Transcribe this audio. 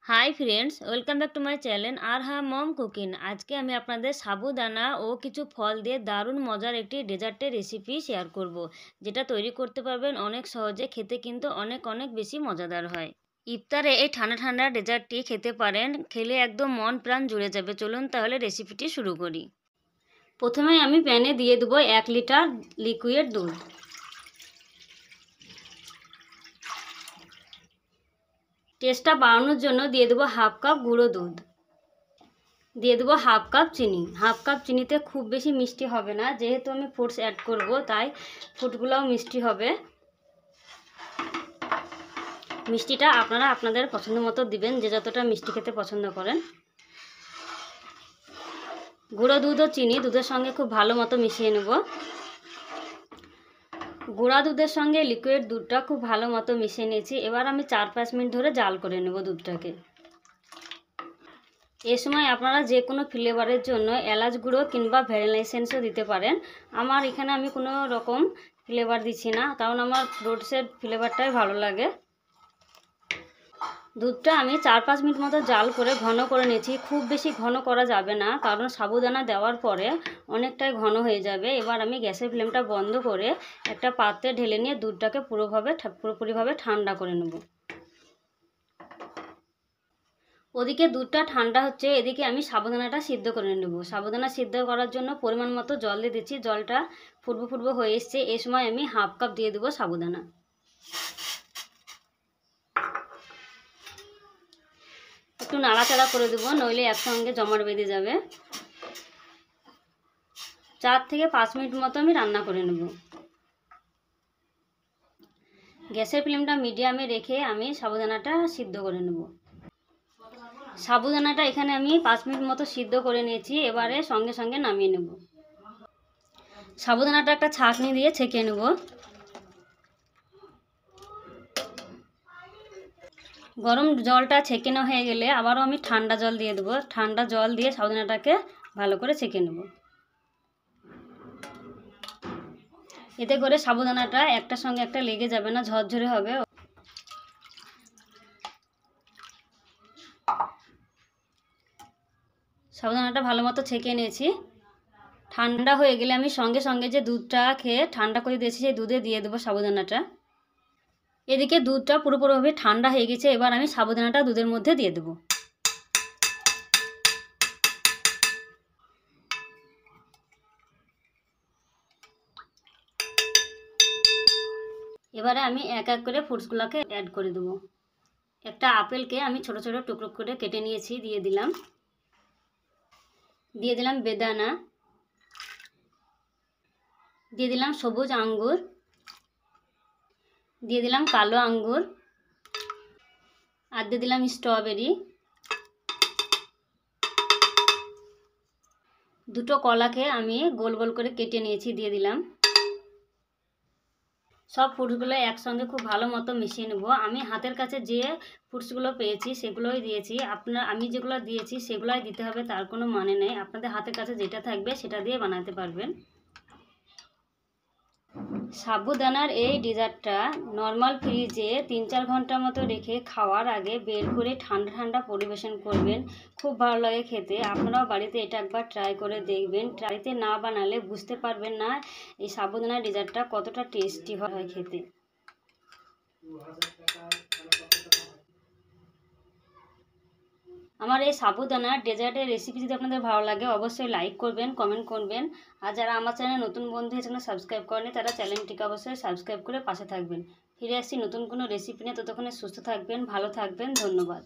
High friends, welcome back to my channel আর হ্যাঁ mom cooking. আজকে আমি আপনাদের সাবুদানা ও কিছু ফল দিয়ে দারুণ মজার একটি ডেজার্টের রেসিপি শেয়ার করব, যেটা তৈরি করতে পারবেন অনেক সহজে, খেতে কিন্তু অনেক অনেক বেশি মজাদার হয়। ইফতারে এই ঠান্ডা ঠান্ডা ডেজার্টটি খেতে পারেন, খেলে একদম মন প্রাণ জুড়ে যাবে। চলুন তাহলে রেসিপিটি শুরু করি। প্রথমে আমি প্যানে দিয়ে দেবো 1 লিটার লিকুইড দুধ। টেস্টটা বাড়ানোর জন্য দিয়ে দেবো হাফ কাপ গুঁড়ো দুধ, দিয়ে দেবো হাফ কাপ চিনি। হাফ কাপ চিনিতে খুব বেশি মিষ্টি হবে না, যেহেতু আমি ফ্রুটস অ্যাড করব তাই ফ্রুটগুলোও মিষ্টি হবে। মিষ্টিটা আপনারা আপনাদের পছন্দ মতো দিবেন, যে যতটা মিষ্টি খেতে পছন্দ করেন। গুঁড়ো দুধ ও চিনি দুধের সঙ্গে খুব ভালো মতো মিশিয়ে নেব। গুঁড়া দুধের সঙ্গে লিকুইড দুধটা খুব ভালো মতো মিশিয়ে নিয়েছি। এবার আমি 4-5 মিনিট ধরে জাল করে নেব দুধটাকে। এই সময় আপনারা যে কোনো ফ্লেভারের জন্য এলাচ গুঁড়ো কিংবা ভ্যানিলা এসেন্সও দিতে পারেন। আমার এখানে আমি কোনো রকম ফ্লেভার দিচ্ছি না, কারণ আমার ফ্রুটসের ফ্লেভারটাই ভালো লাগে। দুধটা আমি 4-5 মিনিট মতো জাল করে ঘন করে নিয়েছি। খুব বেশি ঘন করা যাবে না, কারণ সাবুদানা দেওয়ার পরে অনেকটাই ঘন হয়ে যাবে। এবার আমি গ্যাসের ফ্লেমটা বন্ধ করে একটা পাত্রে ঢেলে নিয়ে দুধটাকে পুরোপুরিভাবে ঠান্ডা করে নেব। ওদিকে দুধটা ঠান্ডা হচ্ছে, এদিকে আমি সাবুদানাটা সিদ্ধ করে নেব। সাবুদানা সিদ্ধ করার জন্য পরিমাণ মতো জল দিয়ে দিচ্ছি। জলটা ফুটবো হয়ে এসছে। এই সময় আমি হাফ কাপ দিয়ে দেবো সাবুদানা। একটু নাড়াচাড়া করে দেবো, নইলে একসঙ্গে জমাট বেঁধে যাবে। 4 থেকে 5 মিনিট মতো আমি রান্না করে নেব। গ্যাসের ফ্লেমটা মিডিয়ামে রেখে আমি সাবুদানাটা সিদ্ধ করে নেব। সাবুদানাটা এখানে আমি 5 মিনিট মতো সিদ্ধ করে নিয়েছি। এবারে সঙ্গে সঙ্গে নামিয়ে নেব। সাবুদানাটা একটা ছাঁকনি দিয়ে ছেঁকে নেব। গরম জলটা ছেঁকানো হয়ে গেলে আবারও আমি ঠান্ডা জল দিয়ে দেবো। ঠান্ডা জল দিয়ে সাবুদানাটাকে ভালো করে ছেঁকে নেব। এতে করে সাবুদানাটা একটার সঙ্গে একটা লেগে যাবে না, ঝরঝরে হবে। সাবুদানাটা ভালো মতো ছেঁকে নিয়েছি। ঠান্ডা হয়ে গেলে আমি সঙ্গে সঙ্গে যে দুধটা খেয়ে ঠান্ডা করে দিয়েছি সেই দুধে দিয়ে দেবো সাবুদানাটা। এদিকে দুধটা পুরোপুরিভাবে ঠান্ডা হয়ে গেছে। এবার আমি সাবুদানাটা দুধের মধ্যে দিয়ে দেবো। এবারে আমি এক এক করে ফ্রুটসগুলোকে অ্যাড করে দেবো। একটা আপেলকে আমি ছোট ছোট টুকরো করে কেটে নিয়েছি, দিয়ে দিলাম। দিয়ে দিলাম বেদানা, দিয়ে দিলাম সবুজ আঙ্গুর, দিয়ে দিলাম কালো আঙ্গুর, আর দিয়ে দিলাম স্ট্রবেরি। দুটো কলাকে আমি গোল গোল করে কেটে নিয়েছি, দিয়ে দিলাম। সব ফ্রুটসগুলো একসঙ্গে খুব ভালো মতো মিশিয়ে নেব। আমি হাতের কাছে যে ফ্রুটসগুলো পেয়েছি সেগুলোই দিয়েছি। আমি যেগুলো দিয়েছি সেগুলোই দিতে হবে তার কোনো মানে নেই। আপনাদের হাতের কাছে যেটা থাকবে সেটা দিয়ে বানাতে পারবেন। সাবুদানার এই ডেজার্টটা নর্মাল ফ্রিজে 3-4 ঘন্টার মতো রেখে খাওয়ার আগে বের করে ঠান্ডা ঠান্ডা পরিবেশন করবেন। খুব ভালো লাগে খেতে। আপনারাও বাড়িতে এটা একবার ট্রাই করে দেখবেন। বাড়িতে না বানালে বুঝতে পারবেন না এই সাবুদানার ডেজার্টটা কতটা টেস্টি হয় খেতে। আমার এই সাবুদানার ডেজার্টের রেসিপি যদি আপনাদের ভালো লাগে অবশ্যই লাইক করবেন, কমেন্ট করবেন। আর যারা আমার চ্যানেলে নতুন বন্ধু হিসেবে সাবস্ক্রাইব করেনি তারা চ্যানেলটিকে অবশ্যই সাবস্ক্রাইব করে পাশে থাকবেন। ফিরে আসছি নতুন কোনো রেসিপি নিয়ে। ততক্ষণে সুস্থ থাকবেন, ভালো থাকবেন। ধন্যবাদ।